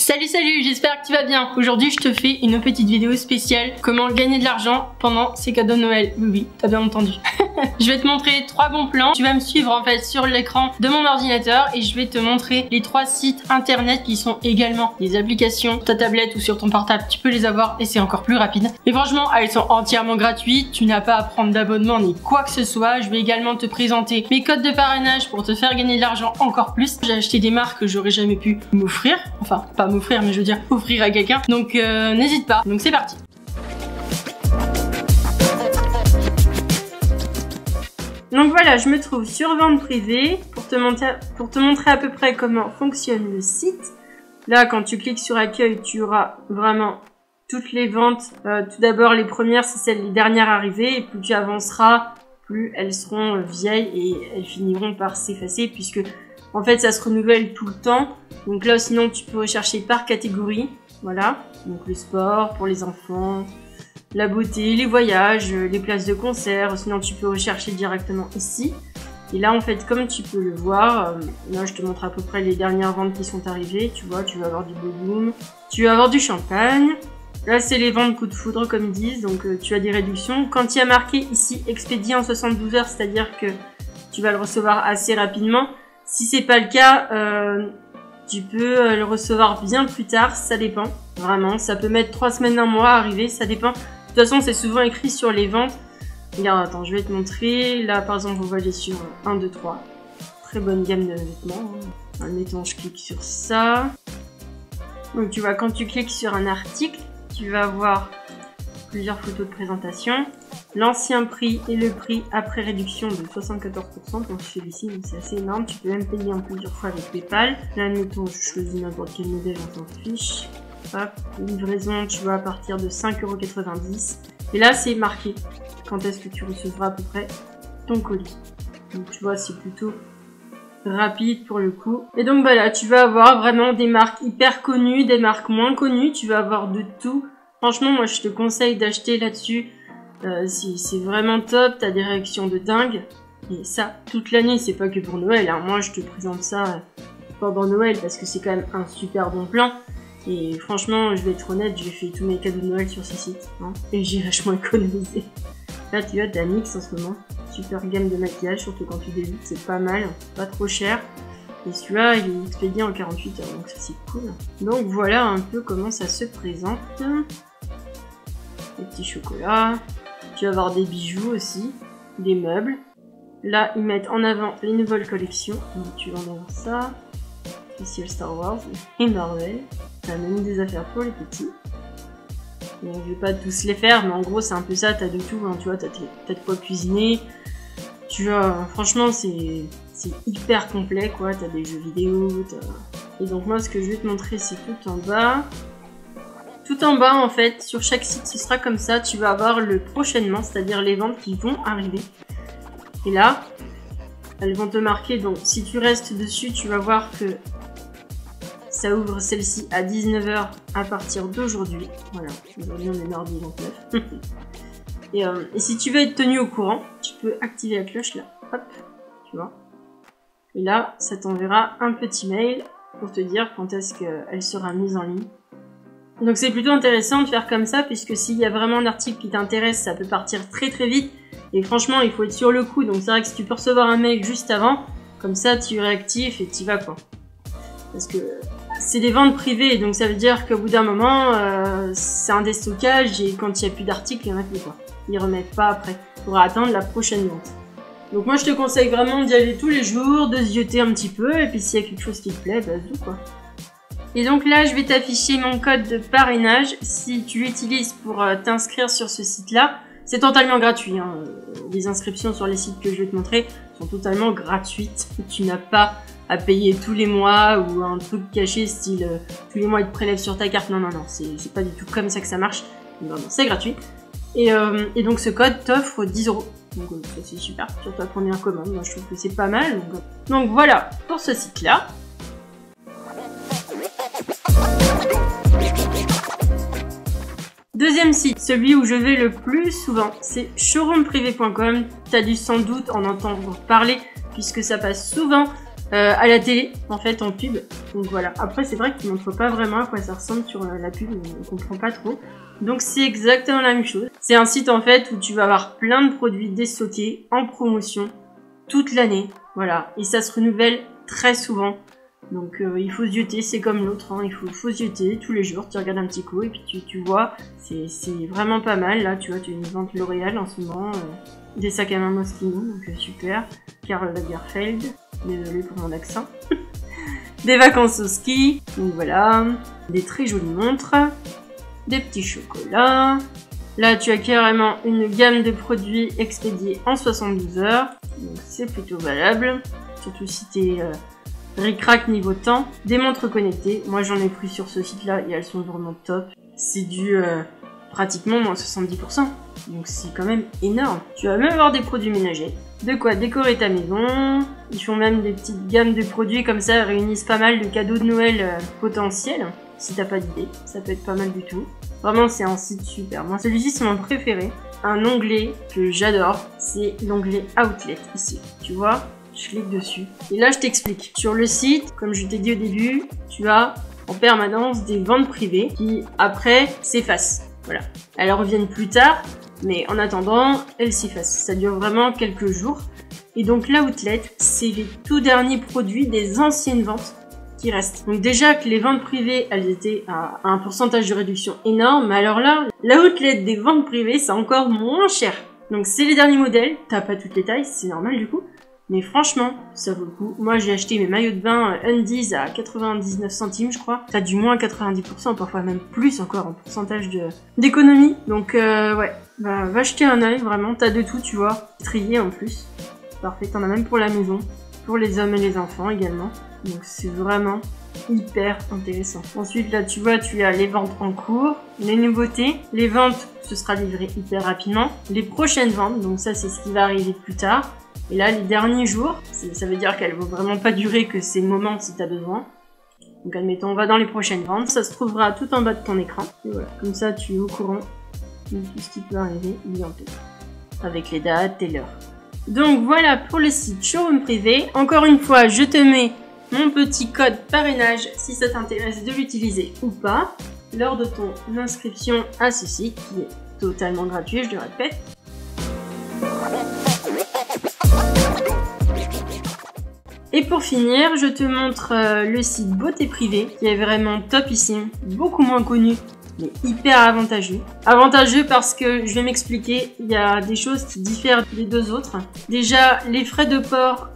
Salut, j'espère que tu vas bien. Aujourd'hui, je te fais une petite vidéo spéciale comment gagner de l'argent pendant ces cadeaux de Noël. Oui, t'as bien entendu. Je vais te montrer 3 bons plans. Tu vas me suivre en fait sur l'écran de mon ordinateur et je vais te montrer les 3 sites internet qui sont également des applications sur ta tablette ou sur ton portable. Tu peux les avoir et c'est encore plus rapide. Et franchement, elles sont entièrement gratuites. Tu n'as pas à prendre d'abonnement ni quoi que ce soit. Je vais également te présenter mes codes de parrainage pour te faire gagner de l'argent encore plus. J'ai acheté des marques que j'aurais jamais pu m'offrir. Enfin, pas m'offrir, mais je veux dire offrir à quelqu'un. Donc n'hésite pas. Donc c'est parti. Donc voilà, je me trouve sur vente privée pour te montrer à peu près comment fonctionne le site. Là, quand tu cliques sur accueil, tu auras vraiment toutes les ventes. Tout d'abord, les premières, c'est les dernières arrivées. Et plus tu avanceras, plus elles seront vieilles et elles finiront par s'effacer puisque en fait, ça se renouvelle tout le temps. Donc là, sinon, tu peux rechercher par catégorie. Voilà, donc le sport pour les enfants, la beauté, les voyages, les places de concert. Sinon, tu peux rechercher directement ici. Et là, en fait, comme tu peux le voir, là, je te montre à peu près les dernières ventes qui sont arrivées. Tu vois, tu vas avoir du volume, tu vas avoir du champagne. Là, c'est les ventes coup de foudre, comme ils disent. Donc, tu as des réductions. Quand il y a marqué ici, expédié en 72 heures, c'est-à-dire que tu vas le recevoir assez rapidement. Si c'est pas le cas, tu peux le recevoir bien plus tard, ça dépend. Vraiment, ça peut mettre 3 semaines, 1 mois à arriver, ça dépend. De toute façon, c'est souvent écrit sur les ventes. Regarde, attends, je vais te montrer. Là, par exemple, on va aller sur 1, 2, 3. Très bonne gamme de vêtements. Admettons, je clique sur ça. Donc, tu vois, quand tu cliques sur un article, tu vas avoir plusieurs photos de présentation. L'ancien prix et le prix après réduction de 74% pour celui-ci, donc c'est assez énorme. Tu peux même payer en plusieurs fois avec PayPal. Là, admettons, je choisis n'importe quel modèle, on s'en fiche. Hop, livraison, tu vois, à partir de 5,90 €. Et là, c'est marqué quand est-ce que tu recevras à peu près ton colis. Donc, tu vois, c'est plutôt rapide pour le coup. Et donc, voilà, tu vas avoir vraiment des marques hyper connues, des marques moins connues. Tu vas avoir de tout. Franchement, moi, je te conseille d'acheter là-dessus. C'est vraiment top, t'as des réactions de dingue. Et ça, toute l'année, c'est pas que pour Noël. Hein. Moi, je te présente ça pendant Noël parce que c'est quand même un super bon plan. Et franchement, je vais être honnête, j'ai fait tous mes cadeaux de Noël sur ce site. Hein, et j'ai vachement économisé. Là, tu vois, t'as NYX en ce moment. Super gamme de maquillage, surtout quand tu débutes, c'est pas mal, pas trop cher. Et celui-là, il est expédié en 48 heures, donc ça c'est cool. Donc voilà un peu comment ça se présente. Les petits chocolats. Tu vas avoir des bijoux aussi, des meubles. Là, ils mettent en avant les nouvelles collections. Donc, tu vas en avoir ça. Spécial Star Wars et Marvel. T'as même des affaires pour les petits. Donc, je vais pas tous les faire, mais en gros, c'est un peu ça. T'as de tout. Hein, tu vois, t'as de quoi cuisiner. Tu vois, franchement, c'est hyper complet, quoi. T'as des jeux vidéo. Et donc, moi, ce que je vais te montrer, c'est tout en bas. Tout en bas, en fait, sur chaque site, ce sera comme ça. Tu vas avoir le prochainement, c'est-à-dire les ventes qui vont arriver. Et là, elles vont te marquer. Donc, si tu restes dessus, tu vas voir que ça ouvre celle-ci à 19 h à partir d'aujourd'hui. Voilà, aujourd'hui on est mardi 29. Et si tu veux être tenu au courant, tu peux activer la cloche là. Hop, tu vois. Et là, ça t'enverra un petit mail pour te dire quand est-ce qu'elle sera mise en ligne. Donc c'est plutôt intéressant de faire comme ça puisque s'il y a vraiment un article qui t'intéresse, ça peut partir très très vite. Et franchement, il faut être sur le coup. Donc c'est vrai que si tu peux recevoir un mail juste avant, comme ça tu réactives et tu vas quoi. Parce que c'est des ventes privées, donc ça veut dire qu'au bout d'un moment, c'est un déstockage et quand il n'y a plus d'articles, il n'y en a plus quoi. Ils remettent pas après. Il faudra attendre la prochaine vente. Donc moi je te conseille vraiment d'y aller tous les jours, de zioter un petit peu et puis s'il y a quelque chose qui te plaît, bah vas-y quoi. Et donc là, je vais t'afficher mon code de parrainage si tu l'utilises pour t'inscrire sur ce site-là. C'est totalement gratuit. Hein. Les inscriptions sur les sites que je vais te montrer sont totalement gratuites. Tu n'as pas à payer tous les mois ou un truc caché style tous les mois ils te prélèvent sur ta carte. Non, non, non, c'est pas du tout comme ça que ça marche. Non, c'est gratuit. Et donc ce code t'offre 10 €. Donc ça c'est super, surtout la première commande. Moi je trouve que c'est pas mal. Donc voilà pour ce site-là. Deuxième site, celui où je vais le plus souvent, c'est showroomprivé.com. Tu as dû sans doute en entendre parler puisque ça passe souvent à la télé, en fait, en pub. Donc voilà. Après, c'est vrai qu'ils montrent pas vraiment à quoi ça ressemble sur la pub, on comprend pas trop. Donc c'est exactement la même chose. C'est un site en fait où tu vas avoir plein de produits déstockés en promotion toute l'année. Voilà. Et ça se renouvelle très souvent. Donc il faut se jeter, c'est comme l'autre, hein. Il faut se jeter tous les jours, tu regardes un petit coup et puis tu vois, c'est vraiment pas mal. Là tu vois, tu as une vente L'Oréal en ce moment, des sacs à main Moschino, donc super, Karl Lagerfeld, désolé pour mon accent, des vacances au ski, donc voilà, des très jolies montres, des petits chocolats. Là tu as carrément une gamme de produits expédiés en 72 heures, donc c'est plutôt valable, surtout si t'es ric-rac niveau temps, des montres connectées. Moi j'en ai pris sur ce site là et elles sont vraiment top. C'est du pratiquement moins 70%. Donc c'est quand même énorme. Tu vas même avoir des produits ménagers. De quoi décorer ta maison. Ils font même des petites gammes de produits comme ça, réunissent pas mal de cadeaux de Noël potentiels. Si t'as pas d'idée, ça peut être pas mal du tout. Vraiment c'est un site super. Moi celui-ci c'est mon préféré. Un onglet que j'adore, c'est l'onglet Outlet ici. Tu vois ? Je clique dessus. Et là, je t'explique. Sur le site, comme je t'ai dit au début, tu as en permanence des ventes privées qui, après, s'effacent. Voilà. Elles reviennent plus tard, mais en attendant, elles s'effacent. Ça dure vraiment quelques jours. Et donc, l'outlet, c'est les tout derniers produits des anciennes ventes qui restent. Donc déjà que les ventes privées, elles étaient à un pourcentage de réduction énorme, mais alors là, l'outlet des ventes privées, c'est encore moins cher. Donc, c'est les derniers modèles. T'as pas toutes les tailles, c'est normal du coup. Mais franchement, ça vaut le coup. Moi, j'ai acheté mes maillots de bain Undies à 99 centimes, je crois. T'as du moins 90%, parfois même plus encore en pourcentage d'économie. Donc, ouais, bah, va jeter un œil, vraiment. T'as de tout, tu vois. Trié en plus. Parfait, t'en as même pour la maison. Pour les hommes et les enfants également. Donc, c'est vraiment hyper intéressant. Ensuite, là, tu vois, tu as les ventes en cours, les nouveautés. Les ventes, ce sera livré hyper rapidement. Les prochaines ventes, donc ça, c'est ce qui va arriver plus tard. Et là, les derniers jours, ça veut dire qu'elles vont vraiment pas durer que ces moments si tu as besoin. Donc admettons, on va dans les prochaines ventes. Ça se trouvera tout en bas de ton écran. Et voilà, comme ça, tu es au courant de tout ce qui peut arriver bientôt. Avec les dates et l'heure. Donc voilà pour le site Showroom Privé. Encore une fois, je te mets mon petit code parrainage si ça t'intéresse de l'utiliser ou pas. Lors de ton inscription à ce site, qui est totalement gratuit, je le répète. Et pour finir, je te montre le site Beauté Privée, qui est vraiment topissime, beaucoup moins connu, mais hyper avantageux. Avantageux parce que, je vais m'expliquer, il y a des choses qui diffèrent des deux autres. Déjà, les frais de port,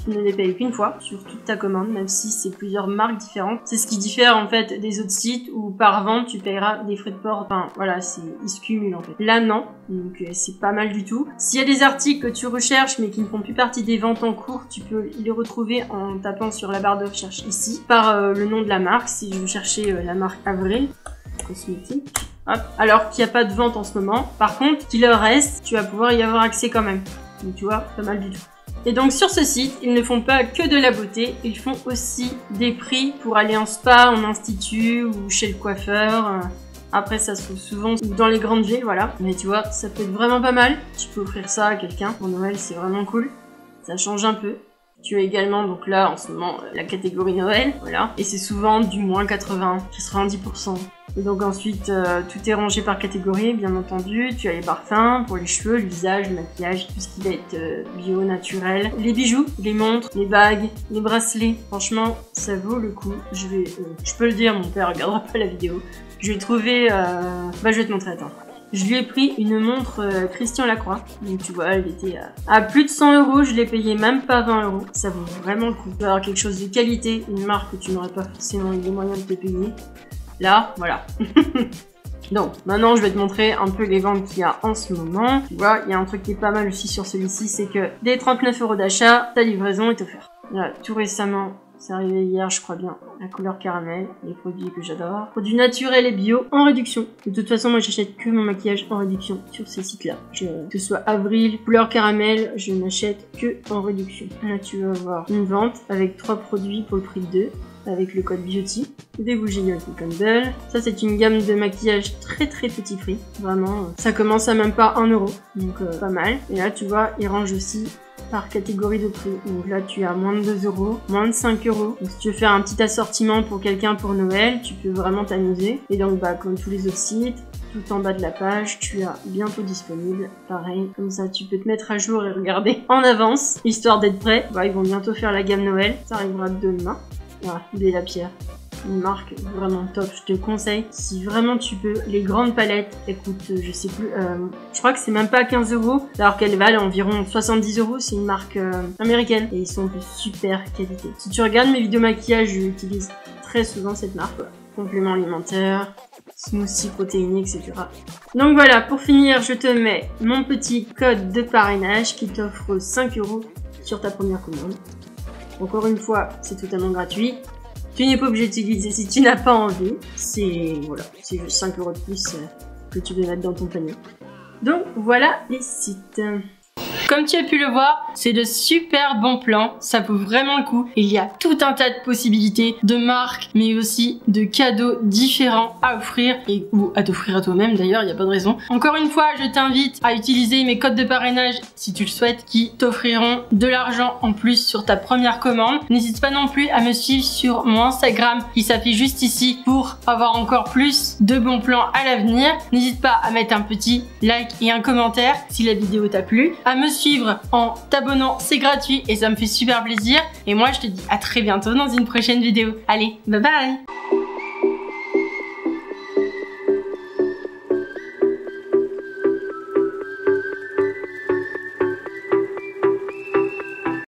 tu ne les payes qu'une fois sur toute ta commande, même si c'est plusieurs marques différentes. C'est ce qui diffère en fait des autres sites où par vente, tu payeras des frais de port. Enfin, voilà, ils se cumulent en fait. Là, non. Donc, c'est pas mal du tout. S'il y a des articles que tu recherches mais qui ne font plus partie des ventes en cours, tu peux les retrouver en tapant sur la barre de recherche ici, par le nom de la marque. Si je veux chercher la marque Avril. Cosmétique. Hop. Alors qu'il n'y a pas de vente en ce moment. Par contre, qu'il leur reste, tu vas pouvoir y avoir accès quand même. Donc tu vois, pas mal du tout. Et donc sur ce site, ils ne font pas que de la beauté, ils font aussi des prix pour aller en spa, en institut ou chez le coiffeur. Après ça se trouve souvent dans les grandes villes, voilà. Mais tu vois, ça peut être vraiment pas mal. Tu peux offrir ça à quelqu'un pour Noël, c'est vraiment cool. Ça change un peu. Tu as également, donc là, en ce moment, la catégorie Noël, voilà. Et c'est souvent du moins 80, 90%. Et donc ensuite, tout est rangé par catégorie, bien entendu. Tu as les parfums pour les cheveux, le visage, le maquillage, tout ce qui va être bio, naturel. Les bijoux, les montres, les bagues, les bracelets. Franchement, ça vaut le coup. Je peux le dire, mon père regardera pas la vidéo. Je vais trouver, je vais te montrer, attends. Je lui ai pris une montre Christian Lacroix. Donc tu vois, elle était à plus de 100 €. Je l'ai payé même pas 20 €. Ça vaut vraiment le coup. Tu vas avoir quelque chose de qualité, une marque que tu n'aurais pas forcément eu les moyens de te payer. Là, voilà. Donc, maintenant, je vais te montrer un peu les ventes qu'il y a en ce moment. Tu vois, il y a un truc qui est pas mal aussi sur celui-ci, c'est que dès 39 € d'achat, ta livraison est offerte. Là, tout récemment, c'est arrivé hier, je crois bien, la couleur caramel, les produits que j'adore. Produits naturels et bio en réduction. De toute façon, moi, j'achète que mon maquillage en réduction sur ces sites-là. Que ce soit Avril, couleur caramel, je n'achète que en réduction. Là, tu vas avoir une vente avec 3 produits pour le prix de 2. Avec le code Beauty, des bougies Yankee Candle. Ça, c'est une gamme de maquillage très petit prix. Vraiment, ça commence à même pas 1 €. Donc, pas mal. Et là, tu vois, ils rangent aussi par catégorie de prix. Donc là, tu as moins de 2 €, moins de 5 €. Donc si tu veux faire un petit assortiment pour quelqu'un pour Noël, tu peux vraiment t'amuser. Et donc, bah, comme tous les autres sites, tout en bas de la page, tu as bientôt disponible. Pareil, comme ça, tu peux te mettre à jour et regarder en avance, histoire d'être prêt. Bah, ils vont bientôt faire la gamme Noël. Ça arrivera demain. Voilà, dès la pierre. Une marque vraiment top, je te conseille. Si vraiment tu peux, les grandes palettes, écoute, je sais plus, je crois que c'est même pas 15 €, alors qu'elles valent environ 70 €. C'est une marque américaine et ils sont de super qualité. Si tu regardes mes vidéos maquillage, j'utilise très souvent cette marque. Voilà. Complément alimentaire, smoothie protéiné, etc. Donc voilà, pour finir, je te mets mon petit code de parrainage qui t'offre 5 € sur ta première commande. Encore une fois, c'est totalement gratuit. Tu n'es pas obligé d'utiliser si tu n'as pas envie. C'est voilà, c'est juste 5 € de plus que tu peux mettre dans ton panier. Donc voilà les sites. Comme tu as pu le voir, c'est de super bons plans, ça vaut vraiment le coup. Il y a tout un tas de possibilités, de marques, mais aussi de cadeaux différents à offrir ou à t'offrir à toi-même d'ailleurs, il n'y a pas de raison. Encore une fois, je t'invite à utiliser mes codes de parrainage si tu le souhaites, qui t'offriront de l'argent en plus sur ta première commande. N'hésite pas non plus à me suivre sur mon Instagram qui s'affiche juste ici pour avoir encore plus de bons plans à l'avenir. N'hésite pas à mettre un petit like et un commentaire si la vidéo t'a plu, à me suivre en t'abonnant, c'est gratuit et ça me fait super plaisir. Et moi je te dis à très bientôt dans une prochaine vidéo. Allez, bye bye!